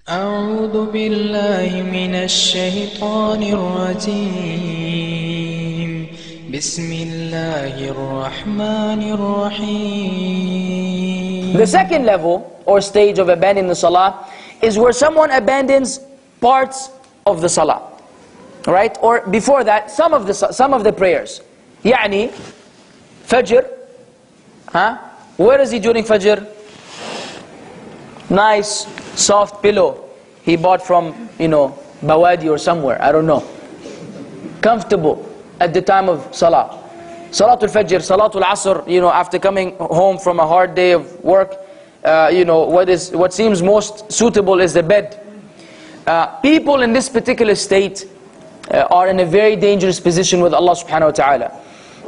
أعوذ بالله من الشيطان الرجيم بسم الله الرحمن الرحيم. The second level or stage of abandoning the salah is where someone abandons parts of the salah, right? Or before that, some of the prayers. Yani, Fajr, where is he during Fajr? Nice, soft pillow he bought from, Bawadi or somewhere, I don't know. Comfortable at the time of Salah. Salatul Fajr, Salatul Asr, after coming home from a hard day of work, what seems most suitable is the bed. People in this particular state are in a very dangerous position with Allah subhanahu wa ta'ala.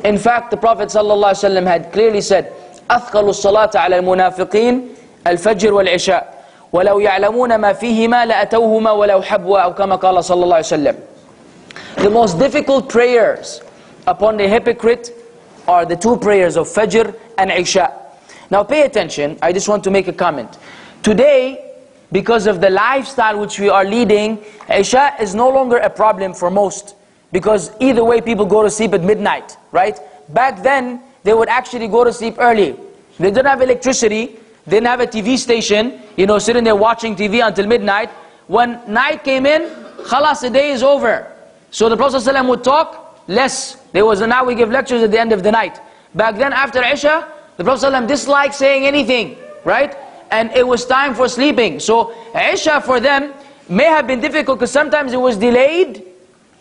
In fact, the Prophet sallallahu alaihi wasallam had clearly said, أثقل الصلاة على المنافقين الفجر والعشاء ولو يعلمون ما فيهما لأتوهما ولو حبوا أو كما قال صلى الله عليه وسلم. The most difficult prayers upon the hypocrite are the two prayers of Fajr and Isha. Now pay attention, I just want to make a comment. Today, because of the lifestyle which we are leading, Isha is no longer a problem for most. Because either way people go to sleep at midnight, right? Back then, they would actually go to sleep early. They didn't have electricity, they didn't have a TV station, sitting there watching TV until midnight. When night came in, khalas, the day is over. So the Prophet ﷺ would talk less. Now we give lectures at the end of the night. Back then, after Isha, the Prophet ﷺ disliked saying anything, right? And it was time for sleeping. So Isha for them may have been difficult because sometimes it was delayed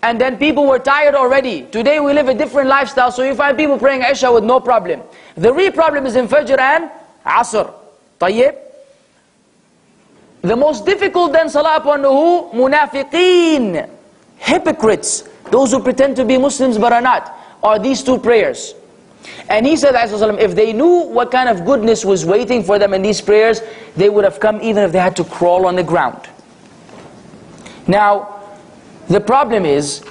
and then people were tired already. Today we live a different lifestyle, so you find people praying Isha with no problem. The real problem is in Fajr and Asr. Tayyib. The most difficult then salah upon who? Munafiqeen. Hypocrites. Those who pretend to be Muslims but are not. Are these two prayers. And he said, if they knew what kind of goodness was waiting for them in these prayers, they would have come even if they had to crawl on the ground. Now, the problem is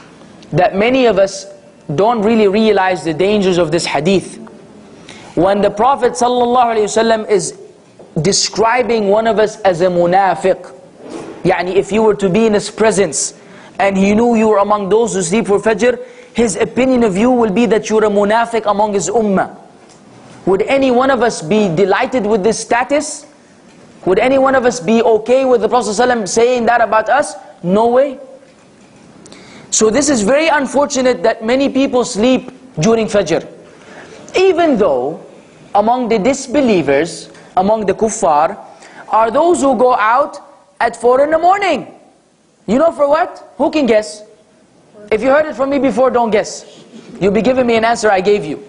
that many of us don't really realize the dangers of this hadith. When the Prophet ﷺ is describing one of us as a munafiq, yani if you were to be in his presence and he knew you were among those who sleep for Fajr, his opinion of you will be that you're a munafiq among his ummah. Would any one of us be delighted with this status? Would any one of us be okay with the Prophet ﷺ saying that about us? No way. So this is very unfortunate that many people sleep during Fajr. Even though among the disbelievers, among the kuffar, are those who go out at 4 in the morning. You know for what? Who can guess? If you heard it from me before, don't guess. You'll be giving me an answer I gave you.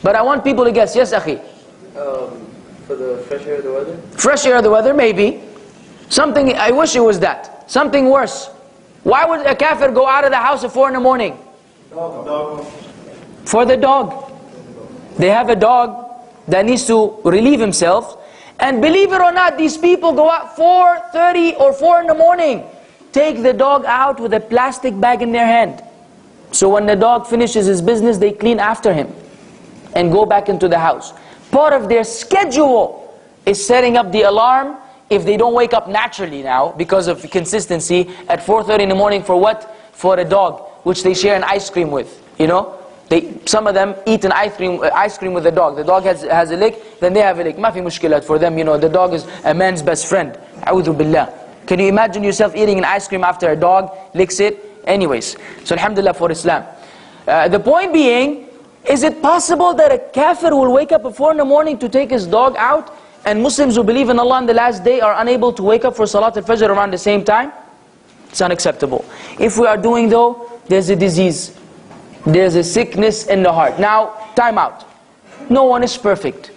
But I want people to guess. Yes, akhi? For the fresh air of the weather? Fresh air of the weather, maybe. Something, I wish it was that. Something worse. Why would a kafir go out of the house at 4 in the morning? Dog. For the dog. They have a dog that needs to relieve himself. And believe it or not, these people go out 4:30 or 4 in the morning. Take the dog out with a plastic bag in their hand. So when the dog finishes his business, they clean after him and go back into the house. Part of their schedule is setting up the alarm if they don't wake up naturally now because of consistency at 4:30 in the morning for what? For a dog, which they share an ice cream with. Some of them eat an ice cream with the dog. The dog has a lick, then they have a lick. Ma fi mushkilat for them, the dog is a man's best friend. A'udhu billah. Can you imagine yourself eating an ice cream after a dog licks it? Anyways, so alhamdulillah for Islam. The point being, is it possible that a kafir will wake up at 4 in the morning to take his dog out, and Muslims who believe in Allah on the last day are unable to wake up for Salat al-Fajr around the same time? It's unacceptable. If we are doing though, there's a disease. There's a sickness in the heart. Now, time out. No one is perfect.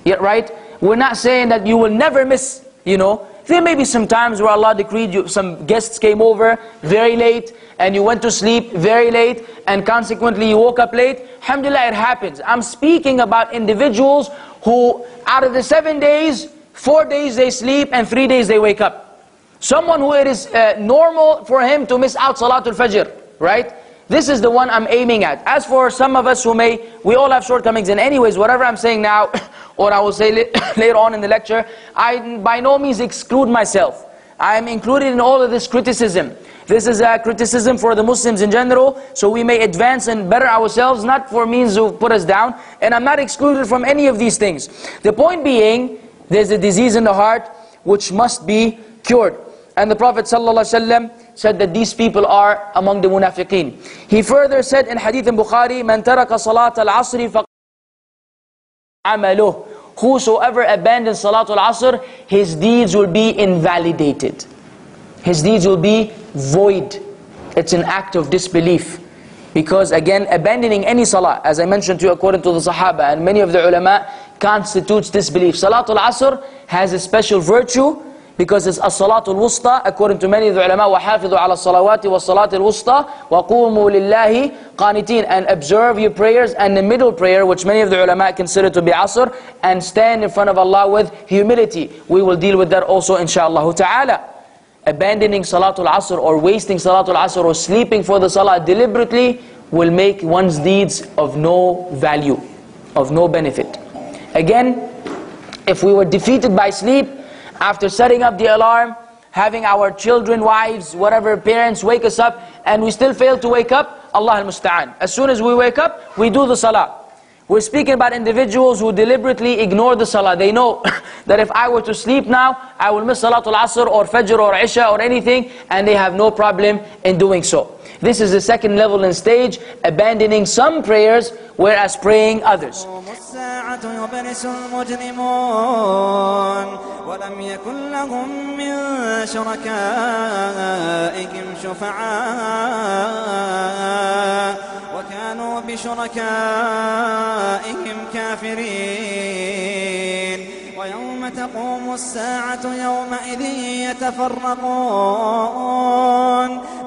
Yet, right? We're not saying that you will never miss, There may be some times where Allah decreed some guests came over very late, and you went to sleep very late, and consequently you woke up late. Alhamdulillah, it happens. I'm speaking about individuals who, out of the 7 days, 4 days they sleep, and 3 days they wake up. Someone who it is normal for him to miss out Salatul Fajr, right? This is the one I'm aiming at. As for some of us we all have shortcomings. And anyways, whatever I'm saying now, or I will say later on in the lecture, I by no means exclude myself. I am included in all of this criticism. This is a criticism for the Muslims in general, so we may advance and better ourselves, not for means to put us down. And I'm not excluded from any of these things. The point being, there's a disease in the heart which must be cured. And the Prophet ﷺ said that these people are among the Munafiqeen. He further said in Hadith in Bukhari, "Man taraka salat al-asri faqad amaluh." Whosoever abandons Salatul Asr, his deeds will be invalidated. His deeds will be void. It's an act of disbelief. Because again, abandoning any salah, as I mentioned to you according to the Sahaba and many of the ulama, constitutes disbelief. Salatul Asr has a special virtue because it's as-salatul wusta, according to many of the ulama, وَحَافِظُوا عَلَى الصَّلَوَاتِ وَالصَّلَاةِ الْوُسْطَى وَقُومُوا لِلَّهِ قَانِتِينَ. And observe your prayers, and the middle prayer, which many of the ulama consider to be Asr, and stand in front of Allah with humility. We will deal with that also inshaAllah ta'ala. Abandoning Salatul Asr or wasting Salatul Asr or sleeping for the Salah deliberately will make one's deeds of no value, of no benefit. Again, if we were defeated by sleep, after setting up the alarm, having our children, wives, whatever, parents wake us up, and we still fail to wake up, Allah al-Musta'an. As soon as we wake up, we do the Salah. We're speaking about individuals who deliberately ignore the Salah. They know that if I were to sleep now, I will miss Salatul Asr or Fajr or Isha or anything, and they have no problem in doing so. This is the second level and stage, abandoning some prayers, whereas praying others. ولم يكن لهم من شركائهم شفعاء وكانوا بشركائهم كافرين ويوم تقوم الساعة يومئذ يتفرقون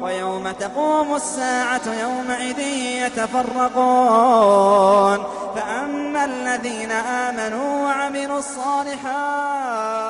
ويوم تقوم الساعة يومئذ يتفرقون فأما الذين آمنوا وعملوا الصالحات